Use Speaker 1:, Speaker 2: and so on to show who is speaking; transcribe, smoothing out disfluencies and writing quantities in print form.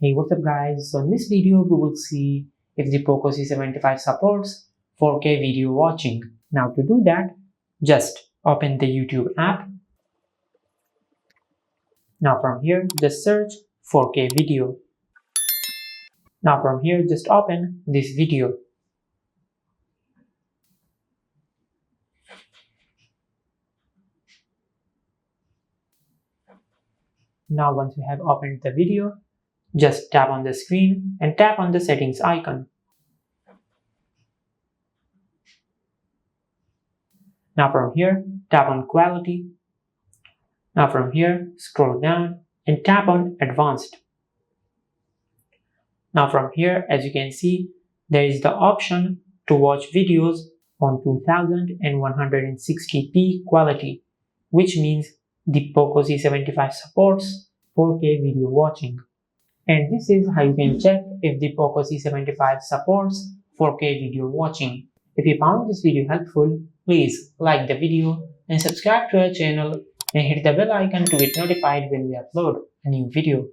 Speaker 1: Hey, what's up guys? So in this video we will see if the Poco C75 supports 4K video watching. Now to do that, just open the YouTube app. Now from here just search 4K video. Now from here just open this video. Now once you have opened the video, just tap on the screen and tap on the settings icon. Now from here, tap on quality. Now from here, scroll down and tap on advanced. Now from here, as you can see, there is the option to watch videos on 2160p quality, which means the Poco C75 supports 4K video watching. And this is how you can check if the Poco C75 supports 4K video watching. If you found this video helpful, please like the video and subscribe to our channel and hit the bell icon to get notified when we upload a new video.